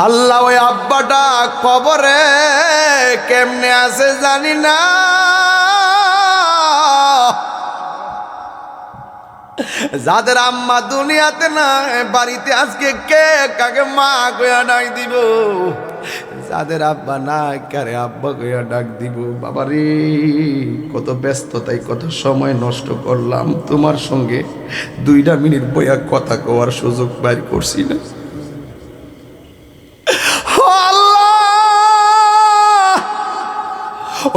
আল্লাহ ওই আব্বাটা কবরে কেমনে আছে জানি না, যাদের আম্মা দুনিয়াতে না বাড়িতে আজকে কে কাকে মা কইয়া ডাক দিব, যাদের আব্বা না কারে আব্বা কইয়া ডাক দিব। বাবারে কত ব্যস্ততায় কত সময় নষ্ট করলাম, তোমার সঙ্গে 2 মিনিট বইয়া কথা কওয়ার সুযোগ বাইর করছি না।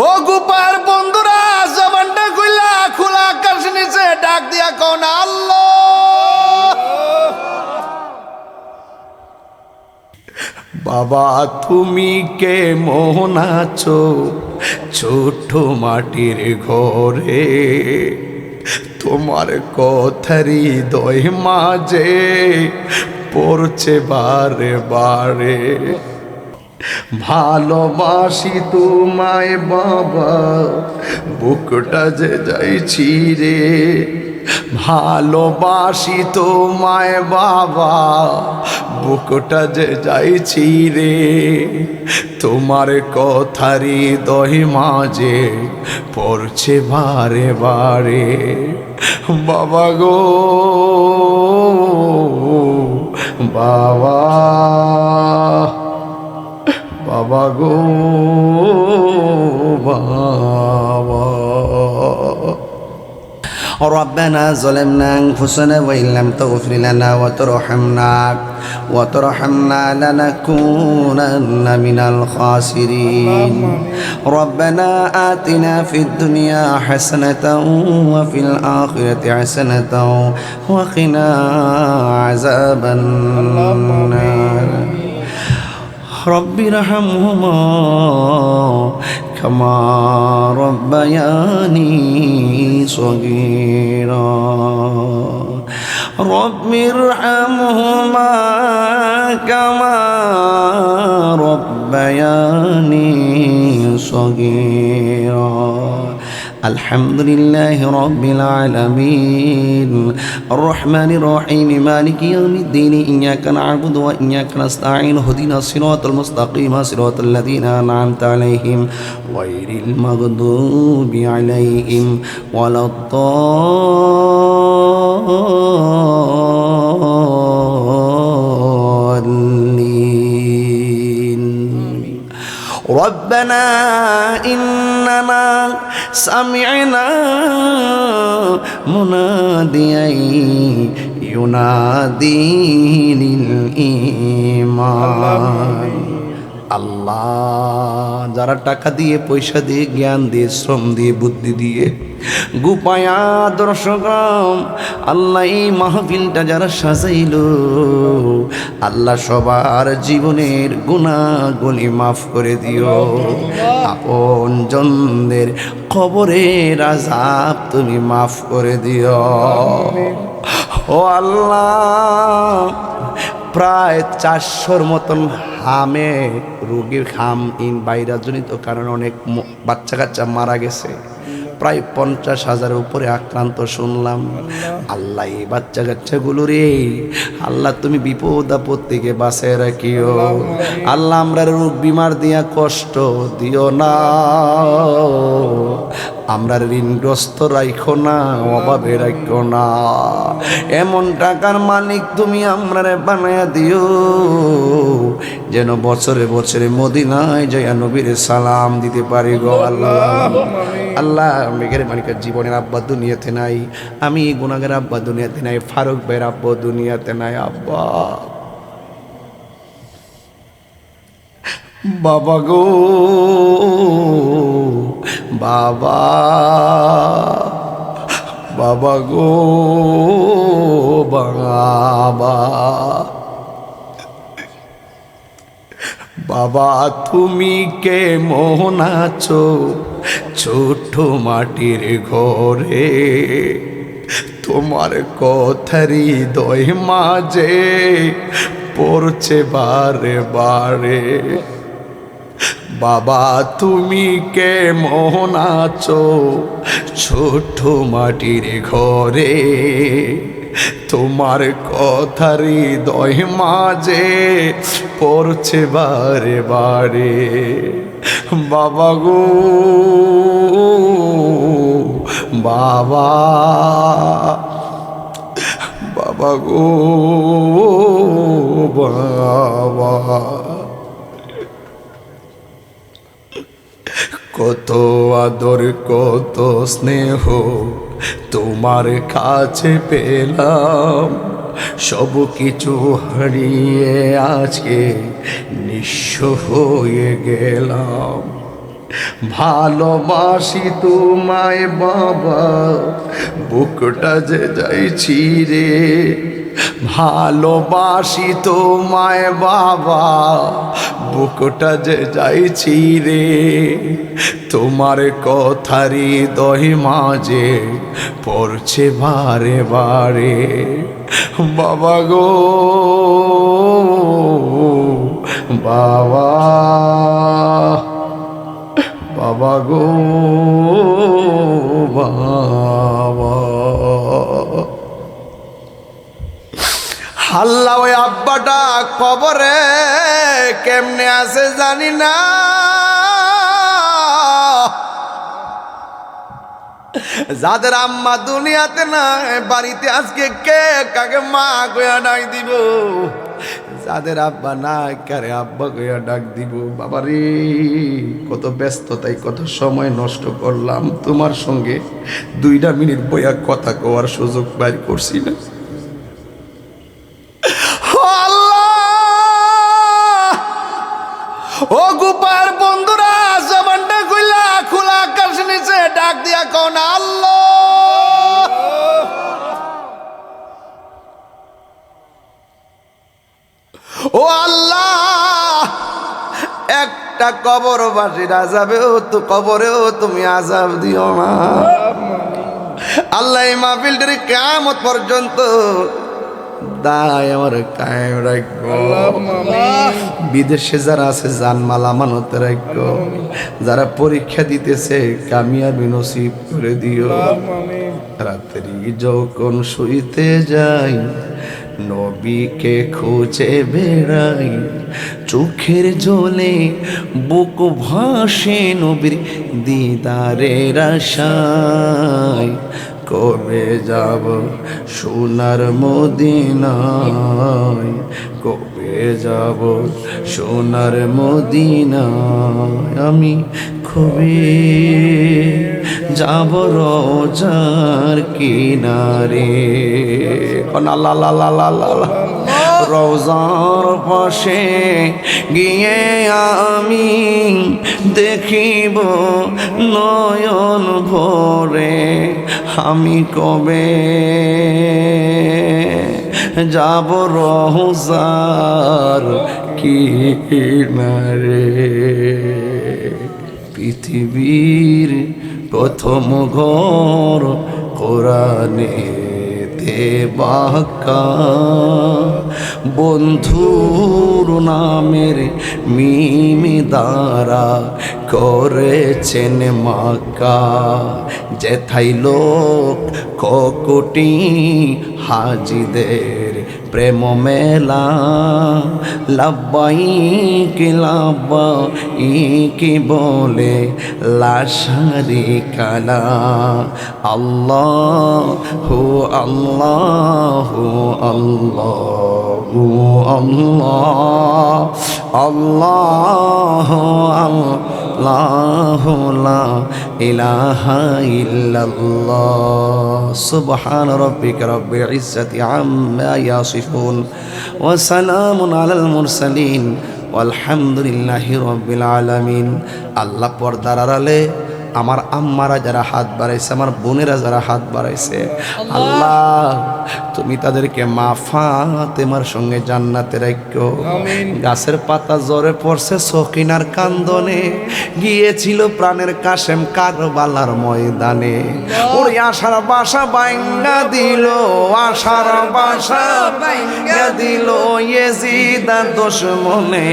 ও গোপার বন্ধুরা, জবানটা খুলা খোলা আকাশ নিচে ডাক দিয়া কোন আল্লাহ। বাবা তুমি কে মোহন আছো ছোট মাটির ঘরে, তোমার কথারি দয় মাঝে পড়ছে বারে বারে। ভালোবাসি তোমায় বাবা বুকটা যে যাইছি রে, ভালোবাসি তোমায় বাবা বুকটা যে যাইছি রে, তোমার কথারি দহি মাঝে পড়ছে বারে বারে। বাবা গো বাবা, বাবা গো বাবা। ربنا ظلمنا أنفسنا وإن لم تغفر لنا وترحمنا لنكونن من الخاسرين. ربنا آتنا في الدنيا حسنة وفي الآخرة حسنة وقنا عذاب النار. رب ارحمهما كما ربياني صغيرا. رب ارحمهما كما ربياني صغيرا. الحمد لله رب العالمين الرحمن الرحيم مالك يوم الدين إياك نعبد وإياك نستعين اهدنا الصراط المستقيم صراط الذين أنعمت عليهم غير المغضوب عليهم ولا الضالين. ربنا إننا سمعنا مناديا ينادي للإيمان. আল্লাহ যারা টাকা দিয়ে পয়সা দিয়ে জ্ঞান দিয়ে শ্রম দিয়ে বুদ্ধি দিয়ে গুপায়া দর্শকরাম আল্লাহ এই মাহফিলটা যারা সাজাইল, আল্লাহ সবার জীবনের গুনাহগুলি মাফ করে দিও। আপন জনদের কবরের আযাব তুমি মাফ করে দিও। ও আল্লাহ প্রায় 400-র মতন হামে রোগীর হাম ভাইরাসজনিত কারণে অনেক বাচ্চা কাচ্চা মারা গেছে, প্রায় 50,000-এর উপরে আক্রান্ত শুনলাম। আল্লাহ এই বাচ্চা কাচ্চাগুলো রে আল্লাহ তুমি বিপদ আপদ থেকে বাঁচায় রাখিও। আল্লাহ আমরা রোগ বিমার দিয়া কষ্ট দিও না, আমরা ঋণগ্রস্ত রাখো না, অভাবে রাখো না। এমন টাকার মালিক তুমি আমরারে বানায়া দিও যেন বছরে বছরে মদিনায় যাইয়া নবীর সালাম দিতে পারি গো আল্লাহ। আল্লাহ মেঘের মালিকের জীবনের আব্বা দুনিয়াতে নাই, আমি গুনাহের আব্বা দুনিয়াতে নাই, ফারুক ভাইয়ের আব্বা দুনিয়াতে নাই। আব্বা বাবা গো বাবা, বাবা গো বাবা, বাবা তুমি কে মোহন আছো ছোট মাটির ঘরে, তোমার কথারি দয় মাঝে পড়ছে বারে বারে। বাবা তুমি কে মোহন আছো ছোট মাটির ঘরে, তোমার কথা হৃদয় মাঝে পড়ছে বারে বারে। বাবা গো বাবা, বাবা গো বাবা, কত আদর কত স্নেহ তোমার কাছে পেলাম, সব কিছু হারিয়ে আজকে নিঃস্ব হয়ে গেলাম। ভালোবাসি তোমায় বাবা, বুকটা যে যাইছি রে। ভালোবাসি তোমায় বাবা, বুকটা যে যাইছি রে। তোমার কথা হৃদয় মাঝে পড়ছে বারে বারে। বাবা গো বাবা, বাবা গো বাবা। হাল্লা ওই আব্বাটা কবরে কেমনে আছে জানি না, যাদের আম্মা দুনিয়াতে না বাড়িতে আজকে কে কাকে মা কইয়া ডাক দিব, যাদের আব্বা না কারে আব্বা কইয়া ডাক দিব। বাবারে কত ব্যস্ততায় কত সময় নষ্ট করলাম, তোমার সঙ্গে 2 মিনিট বইয়া কথা কওয়ার সুযোগ বাইর করছি না। ও গোপাল বন্ধুরা, জবানটা খুলা খোলা আকাশ নিচে ডাক দিয়া কোন আল্লাহ। ও আল্লাহ, একটা কবরবাসীর আযাবেও তো কবরেও তুমি আযাব দিও না আল্লাহ। এই মাহফিলটার কিয়ামত পর্যন্ত দায় আমার কায়েম রাখো। বিদেশে যারা আছে জানমাল আমানত রাখো, যারা পরীক্ষা দিতেছে কামিয়াবি নসিব করে দিও। রাত্রি যখন শুইতে যাই নবীকে খুঁজে বেড়াই, চোখের জলে বুক ভাসে নবীর দিদারের আশায়। কবে যাব সোনার মদিনায়, কবে যাব সোনার মদিনায়। আমি কবে যাব রোজার কিনারে, আল্লাহ আল্লাহ আল্লাহ। রওজার পাশে গিয়ে আমি দেখিব নয়ন ভরে, আমি কবে যাব রওজার কিনারে। পৃথিবীর প্রথম ঘর কোরআনেতে বাঁকা, বন্ধুর নামের মিম দ্বারা করেছেন মাকা। যেথায় লোক কোটি হাজিদের প্রেম মেলা, লাব্বাইক লাব্বাইক বলে লাশারি কালা। আল্লাহু আল্লাহু আল্লাহু আল্লাহ, আল্লাহু আল্লাহু লা ইলাহা ইল্লাল্লাহ। সুবহান রাব্বিকা রাব্বিল ইজ্জাতি আম্মা ইয়াসিফুন ওয়া সালামুন আলাল মুরসালিন ওয়ালহামদুলিল্লাহি রাব্বিল আলামিন। আল্লাহ পর্দার আড়ালে আমার আম্মারা যারা হাত বাড়াইছে, আমার বোনেরা যারা হাত বাড়াইছে, আল্লাহ তুমি তাদেরকে মা ফাতেমার সঙ্গে জান্নাতে রাখো। গাছের পাতা জ্বরে পড়ছে সকিনার কান্দনে, গিয়েছিল প্রাণের কাশেম কারবালার ময়দানে। ওর আশার বাসা ভাঙা দিল, আশার বাসা ভাঙা দিল ইয়েজিদা দুশমনে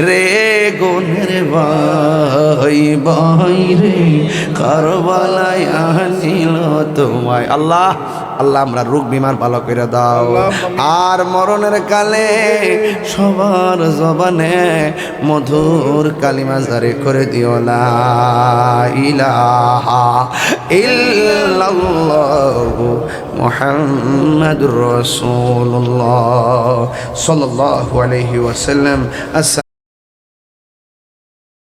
রে। গুনের ভাই ভাই রে কারবালায় আনিল তোমায়। আল্লাহ আল্লাহ আমরা রোগ বিমার ভালো করে দাও আর মরণের কালে সবার জবানে মধুর কালিমা জারি করে দিও লা ইলাহা ইল্লাল্লাহু মুহাম্মাদুর রাসূলুল্লাহ সাল্লাল্লাহু আলাইহি ওয়াসাল্লাম।